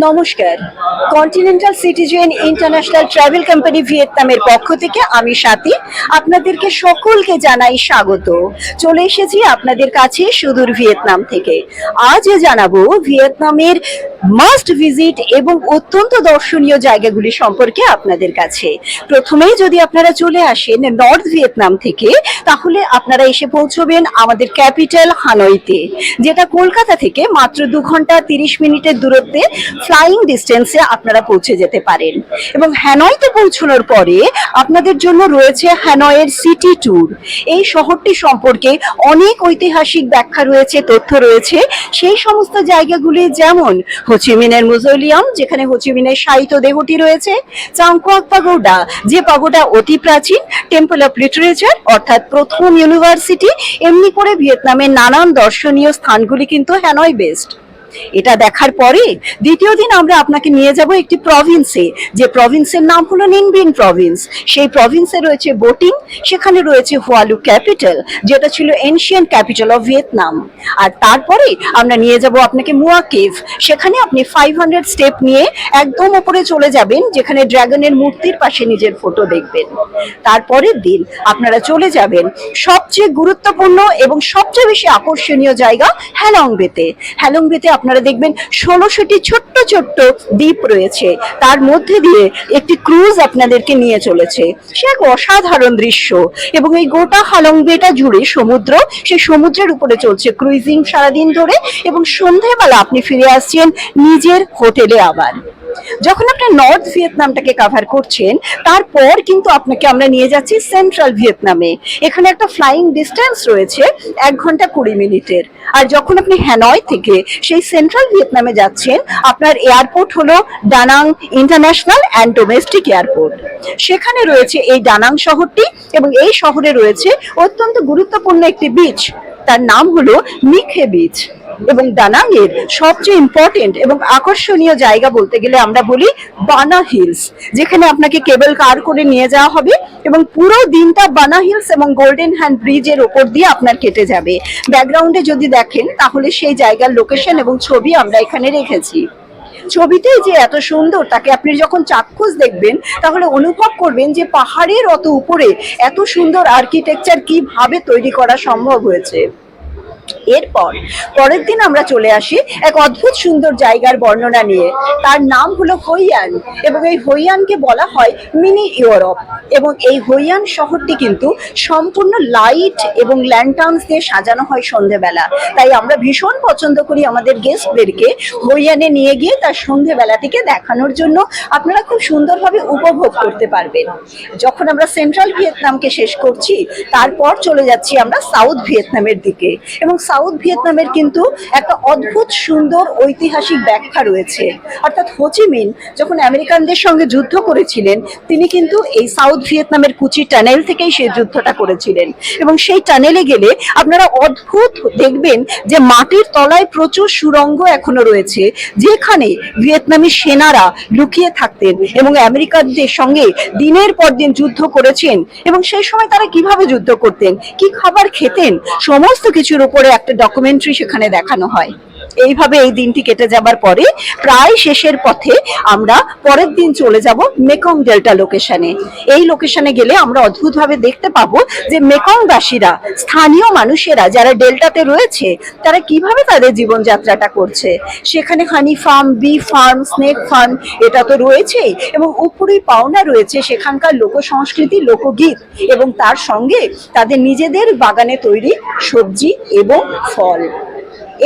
নমস্কার, continental citizen international travel company ভিয়েতনামের পক্ষ থেকে আমি স্বাতী আপনাদেরকে সকলকে জানাই স্বাগত। চলে এসেছি আপনাদের কাছে সুদূর ভিয়েতনাম থেকে। আজ জানাবো ভিয়েতনামের মাস্ট ভিজিট এবং অত্যন্ত দর্শনীয় জায়গাগুলি সম্পর্কে আপনাদের কাছে। প্রথমেই যদি আপনারা চলে আসেন নর্থ ভিয়েতনাম থেকে, তাহলে আপনারা এসে পৌঁছবেন আমাদের ক্যাপিটাল হানয়তে, যেটা কলকাতা থেকে মাত্র 2 ঘন্টা 30 মিনিটের দূরত্বে ফ্লাইং ডিস্টেন্সে আপনারা পৌঁছে যেতে পারেন। এবং হ্যানয়তে পৌঁছানোর পরে আপনাদের জন্য রয়েছে হ্যানয়ের সিটি ট্যুর। এই শহরটি সম্পর্কে অনেক ঐতিহাসিক ব্যাখ্যা রয়েছে, তথ্য রয়েছে। সেই সমস্ত জায়গাগুলি যেমন হোচিমিনের মিউজিয়াম, যেখানে হোচিমিনের শায়িত দেহটি রয়েছে, চাংকোয়াক পাগোডা, যে পাগোডা অতি প্রাচীন, টেম্পল অফ লিটারেচার অর্থাৎ প্রথম ইউনিভার্সিটি। এমনি করে ভিয়েতনামের নানান দর্শনীয় স্থানগুলি কিন্তু হ্যানয় বেসড। এটা দেখার পরে দ্বিতীয় দিন আমরা আপনাকে নিয়ে যাব একটি প্রভিন্সে, যে প্রভিন্সের নাম হলো নিংবিন প্রভিন্স। সেই প্রভিন্সে রয়েছে বোটিং, সেখানে রয়েছে হুয়ালু ক্যাপিটাল, যেটা ছিল এনশিয়েন্ট ক্যাপিটাল অফ ভিয়েতনাম। আর তারপরে আমরা নিয়ে যাব আপনাকে মুয়া কেভ। সেখানে আপনি 500 স্টেপ নিয়ে একদম উপরে চলে যাবেন, যেখানে ড্রাগনের মূর্তির পাশে নিজের ফটো দেখবেন। তারপরের দিন আপনারা চলে যাবেন সবচেয়ে গুরুত্বপূর্ণ এবং সবচেয়ে বেশি আকর্ষণীয় জায়গা হ্যালং বেতে। হ্যালং বেতে আপনারা দেখবেন 16টি ছোট্ট ছোট্ট দ্বীপ রয়েছে, তার মধ্যে দিয়ে একটি ক্রুজ আপনাদেরকে নিয়ে চলেছে। সে এক অসাধারণ দৃশ্য। এবং এই গোটা হ্যালং বেটা জুড়ে সমুদ্র, সেই সমুদ্রের উপরে চলছে ক্রুইজিং সারাদিন ধরে, এবং সন্ধেবেলা আপনি ফিরে আসছেন নিজের হোটেলে। আবার যখন আপনি নর্থ ভিয়েতনামটাকে কভার করছেন, তারপর কিন্তু আপনাকে আমরা নিয়ে যাচ্ছি সেন্ট্রাল ভিয়েতনামে। এখানে একটা ফ্লাইং ডিস্টেন্স রয়েছে 1 ঘন্টা 20 মিনিটের। আর যখন আপনি হ্যানয় থেকে সেই সেন্ট্রাল ভিয়েতনামে যাচ্ছেন, আপনার এয়ারপোর্ট হলো ডানাং ইন্টারন্যাশনাল অ্যান্ড ডোমেস্টিক এয়ারপোর্ট। সেখানে রয়েছে এই ডানাং শহরটি, এবং এই শহরে রয়েছে অত্যন্ত গুরুত্বপূর্ণ একটি বিচ, তার নাম হলো মিখে বিচ। এবং ডানাং এর সবচেয়ে ইম্পর্টেন্ট এবং আকর্ষণীয় জায়গা বলতে গেলে আমরা বলি বানা হিলস, যেখানে আপনাকে কেবল কার করে নিয়ে যাওয়া হবে, এবং পুরো দিনটা বানা হিলস এবং গোল্ডেন হ্যান্ড ব্রিজের ওপর দিয়ে আপনার কেটে যাবে। ব্যাকগ্রাউন্ডে যদি দেখেন, তাহলে সেই জায়গার লোকেশন এবং ছবি আমরা এখানে রেখেছি। ছবিতেই যে এত সুন্দর, তাকে আপনি যখন চাক্ষুষ দেখবেন, তাহলে অনুভব করবেন যে পাহাড়ের অত উপরে এত সুন্দর আর্কিটেকচার কিভাবে তৈরি করা সম্ভব হয়েছে। এরপর পরের দিন আমরা চলে আসি এক অদ্ভুত সুন্দর জায়গার বর্ণনা নিয়ে। তার নাম হলো হইয়ান, এবং এই হইয়ানকে বলা হয় মিনি ইউরোপ। এবং এই হইয়ান শহরটি কিন্তু সম্পূর্ণ লাইট এবং ল্যান্টার্নস দিয়ে সাজানো হয় সন্ধেবেলা। তাই আমরা ভীষণ পছন্দ করি আমাদের গেস্টদেরকে হইয়ানে নিয়ে গিয়ে তার সন্ধেবেলাটিকে দেখানোর জন্য। আপনারা খুব সুন্দরভাবে উপভোগ করতে পারবেন। যখন আমরা সেন্ট্রাল ভিয়েতনামকে শেষ করছি, তারপর চলে যাচ্ছি আমরা সাউথ ভিয়েতনামের দিকে। এবং সাউথ ভিয়েতনামের কিন্তু একটা অদ্ভুত সুন্দর ঐতিহাসিক ব্যাখ্যা রয়েছে। অর্থাৎ হোচিমিন যখন আমেরিকানদের সঙ্গে যুদ্ধ করেছিলেন, তিনি কিন্তু এই সাউথ ভিয়েতনামের কুচি টানেল থেকেই সেই যুদ্ধটা করেছিলেন। এবং সেই টানেলে গেলে আপনারা অদ্ভুত দেখবেন যে মাটির তলায় প্রচুর সুড়ঙ্গ এখনো রয়েছে, যেখানে ভিয়েতনামি সেনারা লুকিয়ে থাকতেন এবং আমেরিকানদের সঙ্গে দিনের পর দিন যুদ্ধ করেছেন। এবং সেই সময় তারা কিভাবে যুদ্ধ করতেন, কি খাবার খেতেন, সমস্ত কিছুর উপরে একটা ডকুমেন্টারি সেখানে দেখানো হয়। এইভাবে এই দিনটি কেটে যাবার পরে প্রায় শেষের পথে আমরা পরের দিন চলে যাব মেকং ডেল্টা লোকেশনে। এই লোকেশনে গেলে আমরা অদ্ভুতভাবে দেখতে পাবো যে মেকংবাসীরা, স্থানীয় মানুষেরা যারা ডেল্টাতে রয়েছে, তারা কিভাবে তাদের জীবনযাত্রাটা করছে। সেখানে honey farm, bee farm, snake farm এটা তো রয়েছেই, এবং উপরেই পাওনা রয়েছে সেখানকার লোক সংস্কৃতি, লোকগীত, এবং তার সঙ্গে তাদের নিজেদের বাগানে তৈরি সবজি এবং ফল।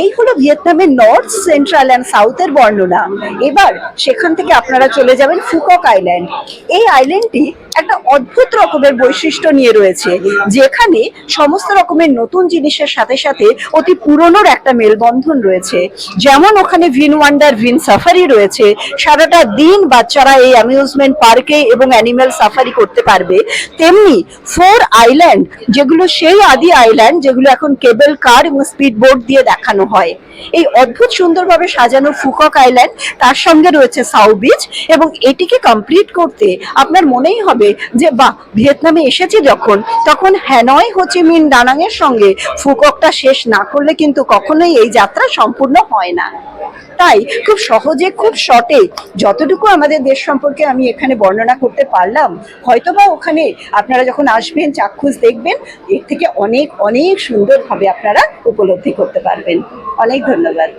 এই হলো ভিয়েতনামের নর্থ, সেন্ট্রাল অ্যান্ড সাউথের বর্ণনা। এবার সেখান থেকে আপনারা চলে যাবেন ফুকক আইল্যান্ড। এই আইল্যান্ডটি একটা অদ্ভুত রকমের বৈশিষ্ট্য নিয়ে রয়েছে, যেখানে সমস্ত রকমের নতুন জিনিসের সাথে সাথে অতি পুরনোর একটা মেলবন্ধন রয়েছে। যেমন ওখানে ভিন ওয়ান্ডার, ভিন সাফারি রয়েছে, সারাটা দিন বাচ্চারা এই অ্যামিউজমেন্ট পার্কে এবং অ্যানিম্যাল সাফারি করতে পারবে। তেমনি 4 আইল্যান্ড, যেগুলো সেই আদি আইল্যান্ড যেগুলো এখন কেবল কার এবং স্পিড বোট দিয়ে দেখানো হয়। এই অদ্ভুত সুন্দরভাবে সাজানো ফুকক আইল্যান্ড, তার সঙ্গে রয়েছে সাউ বিচ, এবং এটিকে কমপ্লিট করতে আপনার মনেই হবে যে বাহ, ভিয়েতনামে এসেছি যখন, তখন হ্যানয়, হোচিমিন, ডানাং এর সঙ্গে ফুককটা শেষ না করলে কিন্তু কখনোই এই যাত্রা সম্পূর্ণ হয় না। তাই খুব সহজে, খুব শর্টে যতটুকু আমাদের দেশ সম্পর্কে আমি এখানে বর্ণনা করতে পারলাম, হয়তোবা ওখানে আপনারা যখন আসবেন, চাক্ষুষ দেখবেন, এর থেকে অনেক অনেক সুন্দরভাবে আপনারা উপলব্ধি করতে পারবেন। অনেক ধন্যবাদ।